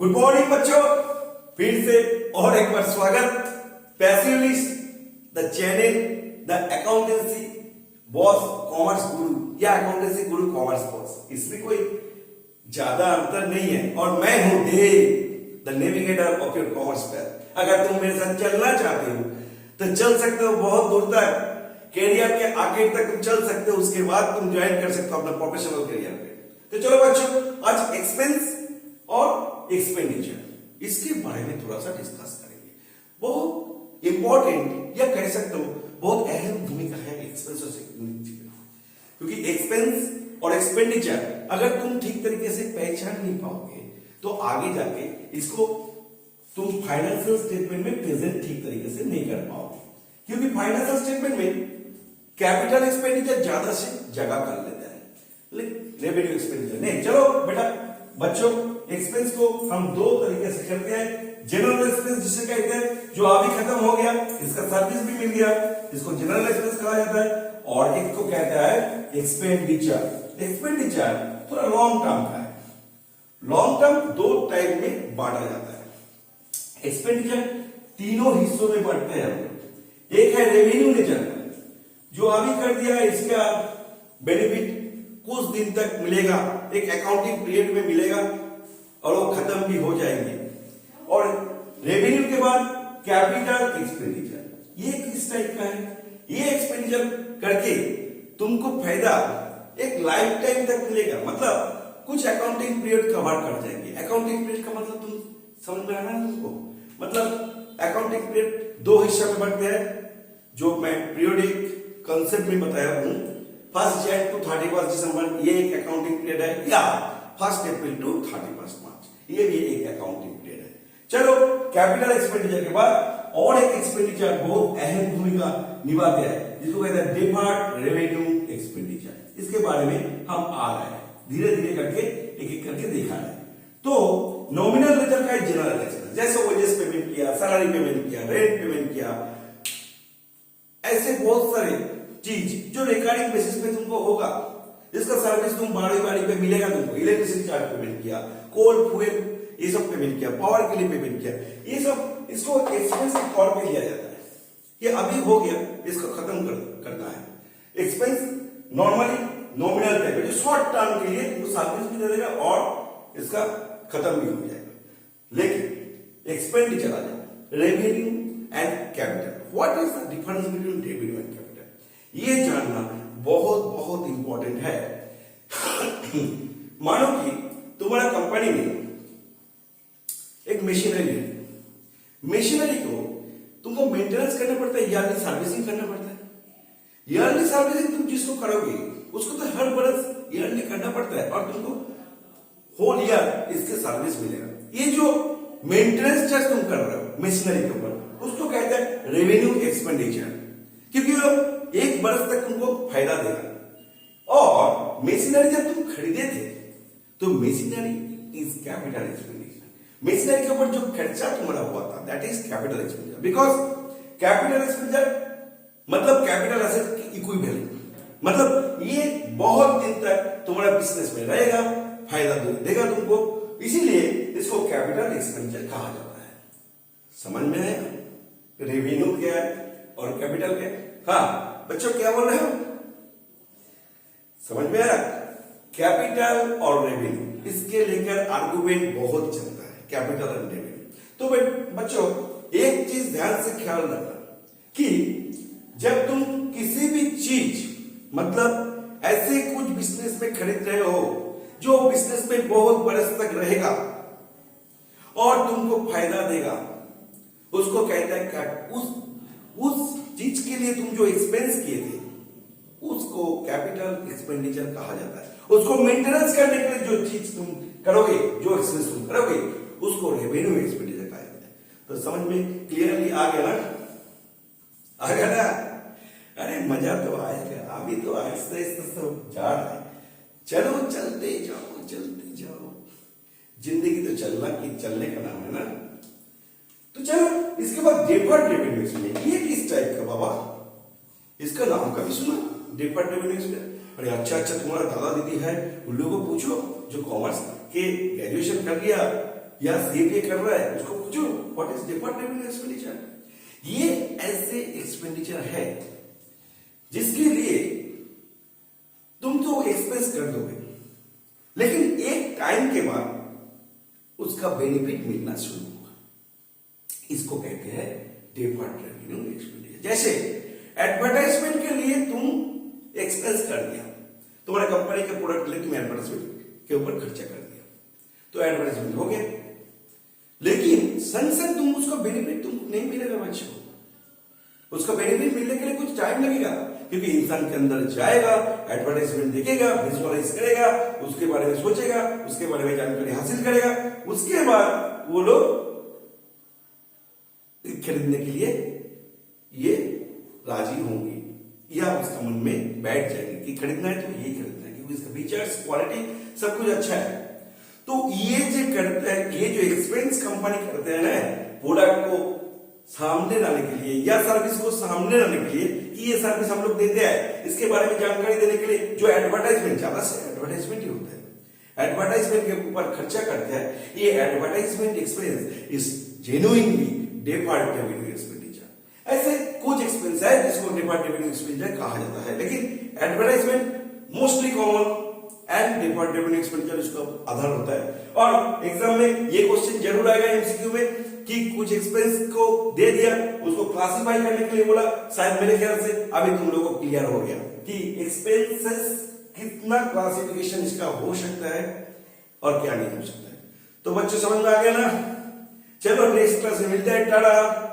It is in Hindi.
गुड मॉर्निंग बच्चों, फिर से और एक बार स्वागत पैसिवलिस्ट the channel the accountancy boss commerce guru या अकाउंटेंसी गुरु कॉमर्स बॉस। इसमें कोई ज्यादा अंतर नहीं है और मैं हूं Dev the navigator of your commerce path. अगर तुम मेरे साथ चलना चाहते हो तो चल सकते हो बहुत दूर तक, कैरियर के आखिर तक तुम चल सकते हो। उसके बाद तुम ज्वाइन कर सकते हो अपना प्रोफेशनल कैरियर पे। तो चलो बच्चों, आज एक्सपेंस और एक्सपेंडिचर इसके बारे में थोड़ा सा डिस्कस करेंगे। बहुत इंपॉर्टेंट या कह सकते हो बहुत अहम भूमिका है एक्सपेंस और एक्सपेंडिचर, क्योंकि एक्सपेंस और एक्सपेंडिचर अगर तुम ठीक तरीके से पहचान नहीं पाओगे तो आगे जाके इसको तुम फाइनेंशियल स्टेटमेंट में प्रेजेंट ठीक तरीके से नहीं कर पाओगे, क्योंकि फाइनेंशियल स्टेटमेंट में कैपिटल एक्सपेंडिचर ज्यादा से जगह कर लेता है, लेकिन रेवेन्यू एक्सपेंडिचर नहीं। चलो बेटा बच्चों, एक्सपेंस को हम दो तरीके से करते हैं। जनरल एक्सपेंस जिसे कहते हैं, जो अभी खत्म हो गया, इसका सर्विस भी मिल गया, इसको जनरल एक्सपेंस कहा जाता है। और एक को कहता है एक्सपेंडिचर। एक्सपेंडिचर थोड़ा लॉन्ग टर्म का है। लॉन्ग टर्म दो टाइप में बांटा जाता है। एक्सपेंडिचर तीनों हिस्सों में बांटते हैं। एक है रेवेन्यू नेचर, जो अभी कर दिया है, इसका बेनिफिट कुछ दिन तक मिलेगा, एक अकाउंटिंग पीरियड में मिलेगा और वो खत्म भी हो जाएंगे। और रेवेन्यू के बाद कैपिटल एक्सपेंडिचर, ये किस टाइप का है? ये एक्सपेंडिचर करके तुमको फायदा एक लाइफ टाइम तक मिलेगा, मतलब कुछ अकाउंटिंग पीरियड कवर कर जाएंगे। अकाउंटिंग पीरियड का मतलब तुम समझ में आ रहा है तुमको? मतलब अकाउंटिंग पीरियड दो हिस्सा में बांटते हैं, जो मैं पीरियोडिक कंसेप्ट में बताया हूं। 1 जनवरी टू 31 दिसंबर ये एक अकाउंटिंग पीरियड है, या 1 अप्रैल टू 31 मार्च ये भी एक अकाउंटिंग पीरियड है। चलो, कैपिटल एक्सपेंडिचर के बाद और एक एक्सपेंडिचर बहुत अहम भूमिका निभाते हैं, जिसको कहते हैं डिफर्ड रेवेन्यू एक्सपेंडिचर। इसके बारे में हम आ रहे हैं, धीरे धीरे करके एक एक करके देखा है। तो नॉमिनल नेचर का जनरल एक्सपेंस, जैसे वेजेस पेमेंट किया, सैलरी पेमेंट किया, रेंट पेमेंट किया, ऐसे बहुत सारे चीज जो रिकरिंग बेसिस पे तुमको होगा, इसका सर्विस तुम बारी बारी पे मिलेगा तुमको। इलेक्ट्रिसिटी चार्ज पेमेंट किया, कोल फ्यूल ये सब पेमेंट किया, पावर के लिए पेमेंट किया, ये सब इसको एक्सपेंस के तौर पे लिया जाता है। ये अभी हो गया, इसको खत्म करना है। एक्सपेंस नॉर्मली नॉमिनल टाइप है, जो शॉर्ट टर्म के लिए तुमको सर्विस भी दे देगा और इसका खत्म भी हो जाएगा। लेकिन एक्सपेंडिचर आ जाए, revenue and capital. What is the difference between revenue and capital? ये जानना बहुत बहुत इंपॉर्टेंट है। मानो कि तुम्हारा कंपनी में एक मशीनरी है, मशीनरी को तुमको मेंटेनेंस करना पड़ता है, ईयरली सर्विसिंग करना पड़ता है। ईयरली सर्विसिंग तुम जिसको करोगे उसको तो हर बरस ईयरली करना पड़ता है और तुमको होल ईयर इसके सर्विस मिलेगा। ये जो मेंटेनेंस चार्ज तुम कर रहे हो मशीनरी के ऊपर, उसको कहते हैं रेवेन्यू एक्सपेंडिचर, क्योंकि वो एक बरस तक तुमको फायदा देगा। और मशीनरी जब तुम खरीदे थे तो machinery is capital expenditure. Machinery के ऊपर जो खर्चा तुम्हारा हुआ था that is capital expenditure, because capital expenditure मतलब कैपिटल एसेट की इक्विवेलेंट, मतलब ये बहुत दिन तक तुम्हारा बिजनेस में रहेगा, फायदा देगा तुमको, इसीलिए इसको कैपिटल एक्सपेंडिचर कहा जाता है। समझ में आया? रेवेन्यू क्या है और कैपिटल क्या है? हाँ बच्चों, क्या बोल रहे हो? समझ में आया? कैपिटल और रेवेन्यू, इसके लेकर आर्गुमेंट बहुत चलता है, कैपिटल एंड रेवेन्यू। तो बच्चों एक चीज ध्यान से ख्याल रखना कि जब तुम किसी भी चीज, मतलब ऐसे कुछ बिजनेस में खरीद रहे हो जो बिजनेस में बहुत बरस तक रहेगा और तुमको फायदा देगा, उसको कहता है उस चीज के लिए तुम जो एक्सपेंस किए थे उसको कैपिटल एक्सपेंडिचर कहा जाता है। उसको मेंटेनेंस करने के लिए जो चीज तुम करोगे, जो एक्सपेंस तुम करोगे, उसको रेवेन्यू एक्सपेंडिचर कहा जाता है। तो समझ में क्लियरली आ गया ना? आ गया ना? अरे मजा तो आएगा, अभी तो आहिस्ता आहिस्ता सब जा रहा है। चलो चलते जाओ, चलते जाओ, जिंदगी तो चलने का नाम है ना। तो चलो, इसके बाद डिफर्ड रेवेन्यू एक्सपेंडिचर, ये किस टाइप का बाबा? इसका नाम कभी सुना? Deferred revenue expenditure. अरे अच्छा, तुम्हारा दादा दीदी है, उन लोगों को पूछो जो कॉमर्स के ग्रेजुएशन कर लिया, या सेव ये कर रहा है, उसको पूछो what is deferred revenue expenditure. ये ऐसे एक्सपेंडिचर है जिसके लिए तुम तो एक्सपेंस कर दोगे, लेकिन एक टाइम के बाद उसका बेनिफिट मिलना शुरू होगा। इसको कहते हैं डेफर्ड रेवेन्यू एक्सपेंडिचर। जैसे एडवर्टाइजमेंट के लिए तुम एक्सपेंस कर दिया, तुम्हारे कंपनी के प्रोडक्ट के लिए तुम एडवर्टाइजमेंट के ऊपर खर्चा कर दिया, तो एडवर्टाइजमेंट हो गया, लेकिन संग संग तुम उसका बेनिफिट तुमको नहीं मिलेगा बच्चों। उसका बेनिफिट मिलने के लिए कुछ टाइम लगेगा, क्योंकि इंसान के अंदर जाएगा, एडवर्टाइजमेंट देखेगा, विजुअलाइज करेगा, उसके बारे में सोचेगा, उसके बारे में जानकारी हासिल करेगा, उसके बाद वो लोग खरीदने के लिए ये राजी होंगे या उसका मन में बैठ जाएंगे कि खरीदना है तो ये खरीदना है, क्योंकि इसका फीचर्स, क्वालिटी सब कुछ अच्छा है। तो ये जो करते हैं, ये जो एक्सपेंस कंपनी करते हैं ना प्रोडक्ट को सामने लाने के लिए या सर्विस को सामने लाने के लिए कि ये सर्विस हम लोग देते हैं, इसके बारे में जानकारी देने के लिए जो एडवर्टाइजमेंट, ज्यादा से एडवर्टाइजमेंट ही होता है, एडवर्टाइजमेंट के ऊपर खर्चा करते हैं, ये advertisement expense is genuinely deferred revenue expenditure. ऐसे कुछ एक्सपेंस है जिसको डेफर्ड रेवेन्यू एक्सपेंडिचर कहा जाता है, लेकिन advertisement mostly common and deferred revenue expenditure इसका आधार होता है। और एग्जाम में ये क्वेश्चन जरूर आएगा एमसीक्यू में कि कुछ एक्सपेंस को दे दिया, उसको क्लासिफाई करने के लिए बोला, शायद मेरे ख्याल से अभी तुम लोगों को क्लियर हो गया कि एक्सपेंसेस कितना क्लासिफिकेशन इसका हो सकता है और क्या नहीं हो सकता है। तो बच्चों समझ में आ गया ना? चलो नेक्स्ट क्लास में मिलते हैं, टाटा।